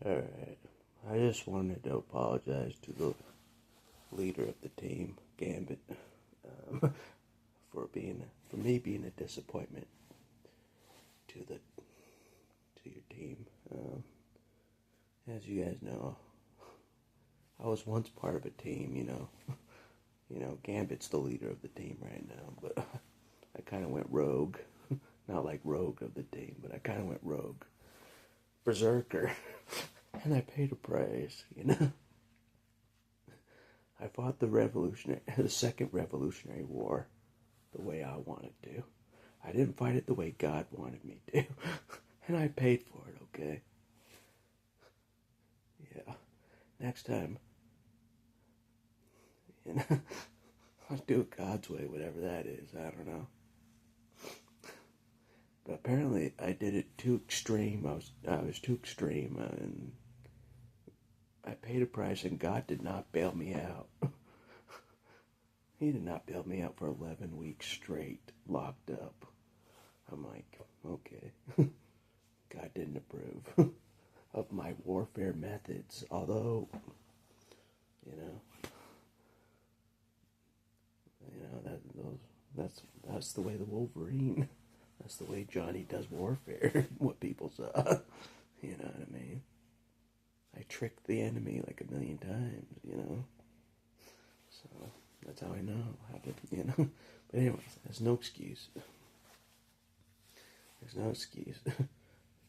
Alright, I just wanted to apologize to the leader of the team, Gambit, for me being a disappointment to your team. As you guys know, I was once part of a team. Gambit's the leader of the team right now, but I kind of went rogue. Not like rogue of the team, but I kind of went rogue. Berserker. And I paid a price, I fought the second Revolutionary War the way I wanted to. I didn't fight it the way God wanted me to. And I paid for it, okay? Yeah. Next time, I'll do it God's way, whatever that is. I don't know. But apparently I did it too extreme. I was too extreme, and I paid a price, and God did not bail me out. He did not bail me out for 11 weeks straight, locked up. I'm like, okay. God didn't approve of my warfare methods, although, that's the way the Wolverine, that's the way Johnny does warfare, what people saw, you know what I mean? I tricked the enemy like a million times, so that's how I know how to, but anyways, there's no excuse. There's no excuse.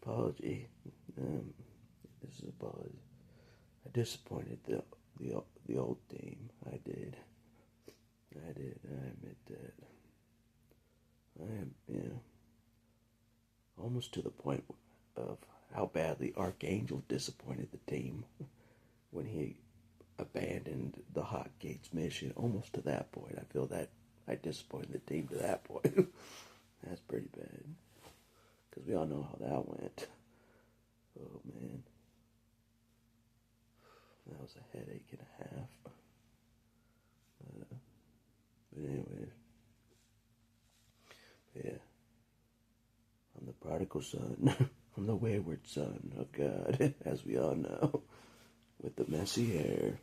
Apology. This is apology. I disappointed the old team. I did. I admit that. I am, almost to the point of how badly Archangel disappointed the team when he abandoned the Hot Gates mission. Almost to that point. I feel that I disappointed the team to that point. That's pretty bad. Because we all know how that went. Oh, man. That was a headache and a half. But anyways. Yeah. I'm the prodigal son. I'm the wayward son of God, as we all know. With the messy hair.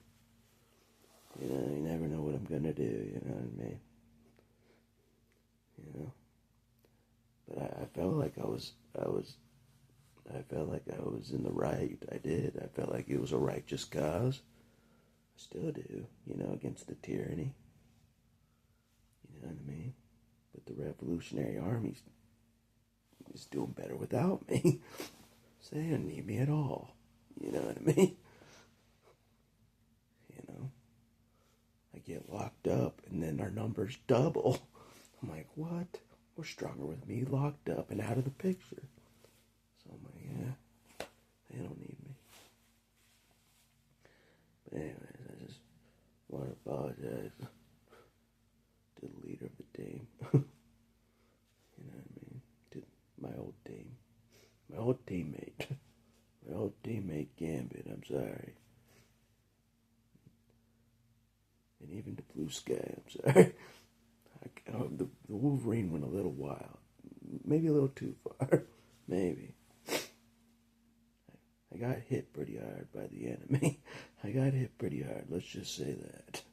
You never know what I'm going to do, you know what I mean? But I felt like I felt like I was in the right. I did. I felt like it was a righteous cause. I still do, against the tyranny. You know what I mean? But the Revolutionary Army is doing better without me. So they don't need me at all. You know what I mean? I get locked up and then our numbers double. I'm like, what? We're stronger with me locked up and out of the picture. So I'm like, yeah, they don't need me. But anyways, I just want to apologize to the leader of the team. You know what I mean? To my old team. My old teammate. My old teammate Gambit, I'm sorry. And even the Blue Sky, I'm sorry. The Wolverine went a little wild. Maybe a little too far. Maybe. I got hit pretty hard by the enemy. I got hit pretty hard, let's just say that.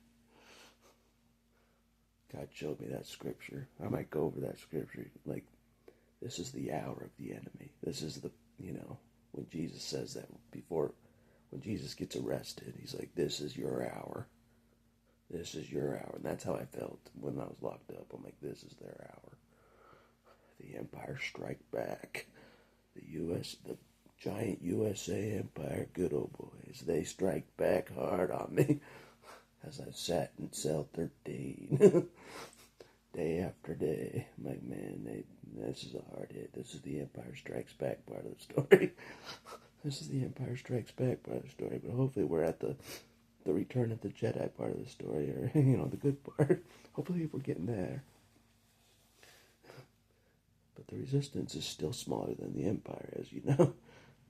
God showed me that scripture. I might go over that scripture. Like, this is the hour of the enemy. This is the, when Jesus says that when Jesus gets arrested, he's like, this is your hour. This is your hour. And that's how I felt when I was locked up. I'm like, this is their hour. The Empire Strike Back. The giant USA Empire, good old boys. They strike back hard on me as I sat in cell 13. Day after day. I'm like, man, this is a hard hit. This is the Empire Strikes Back part of the story. This is the Empire Strikes Back part of the story. But hopefully we're at the Return of the Jedi part of the story, or, the good part. Hopefully we're getting there. But the Resistance is still smaller than the Empire, as you know.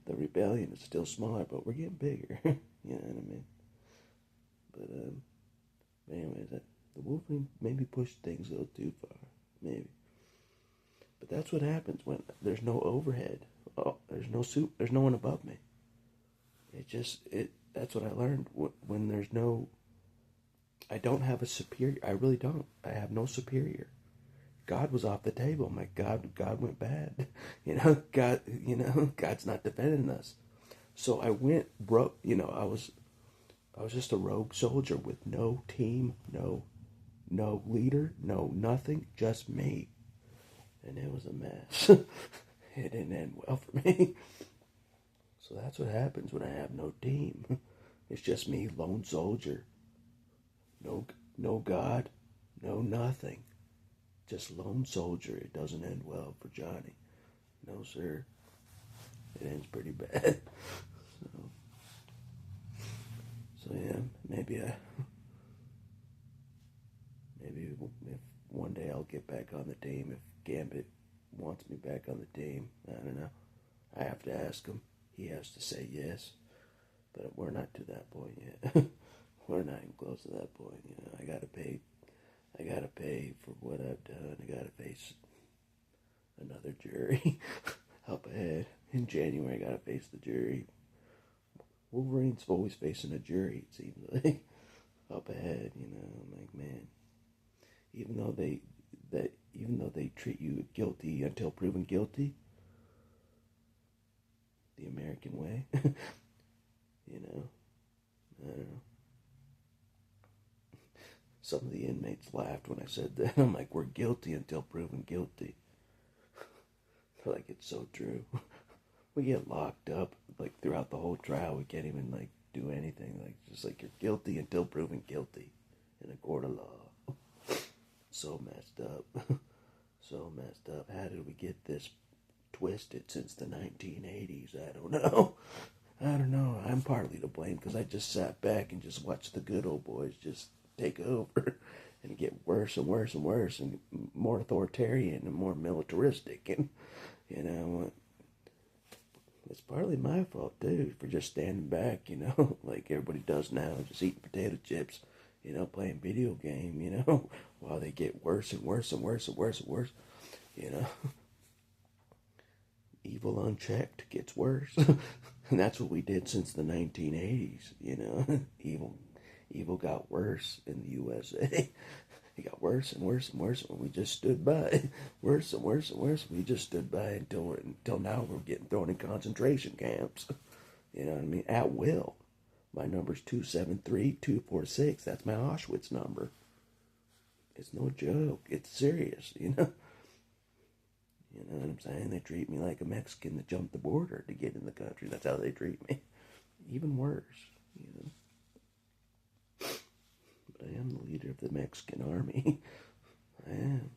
The Rebellion is still smaller, but we're getting bigger. You know what I mean? But anyways, the Wolverine maybe pushed things a little too far. Maybe. But that's what happens when there's no overhead. Oh, there's no one above me. that's what I learned. When there's no, I don't have a superior. I really don't. I have no superior. God was off the table. My God went bad. God's not defending us. So I went broke. I was just a rogue soldier with no team, no leader, no nothing, just me. And it was a mess. It didn't end well for me. So that's what happens when I have no team. It's just me, lone soldier. No God, no nothing. Just lone soldier. It doesn't end well for Johnny. No, sir. It ends pretty bad. So yeah, maybe if one day I'll get back on the team. If Gambit wants me back on the team, I don't know. I have to ask him. He has to say yes. But we're not to that point yet. We're not even close to that point. I gotta pay for what I've done. I gotta face another jury up ahead. In January, I gotta face the jury. Wolverine's always facing a jury, it seems like. Up ahead, I'm like, man. Even though they treat you guilty until proven guilty, the American way, I don't know. Some of the inmates laughed when I said that. I'm like, we're guilty until proven guilty. They're like, it's so true. We get locked up, like, throughout the whole trial. We can't even, like, do anything. Like, just like, you're guilty until proven guilty in a court of law. So messed up. So messed up. How did we get this twisted since the 1980s? I don't know. I'm partly to blame because I just sat back and just watched the good old boys just take over and get worse and worse and worse and more authoritarian and more militaristic. And, it's partly my fault, too, for just standing back, like everybody does now, just eating potato chips, playing video game, while they get worse and worse and worse and worse and worse, Evil unchecked gets worse. And that's what we did since the 1980s, Evil got worse in the USA. It got worse and worse and worse when we just stood by. Worse and worse and worse. We just stood by until now we're getting thrown in concentration camps. You know what I mean? At will. My number's 273-246. That's my Auschwitz number. It's no joke. It's serious, You know what I'm saying? They treat me like a Mexican that jumped the border to get in the country. That's how they treat me. Even worse, But I am the leader of the Mexican army. I am.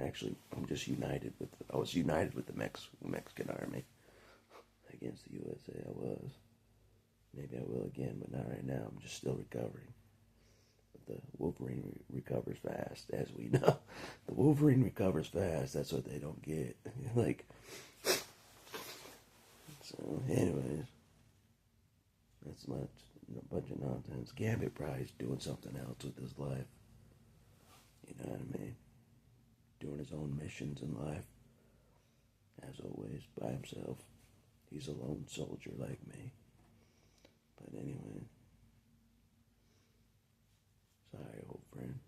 Actually, I was united with the Mexican army against the USA. I was. Maybe I will again, but not right now. I'm just still recovering. But the Wolverine recovers fast, as we know. The Wolverine recovers fast. That's what they don't get. So, anyways, that's much. A bunch of nonsense. Gambit probably is doing something else with his life. You know what I mean? Doing his own missions in life. As always, by himself. He's a lone soldier like me. But anyway. Sorry, old friend.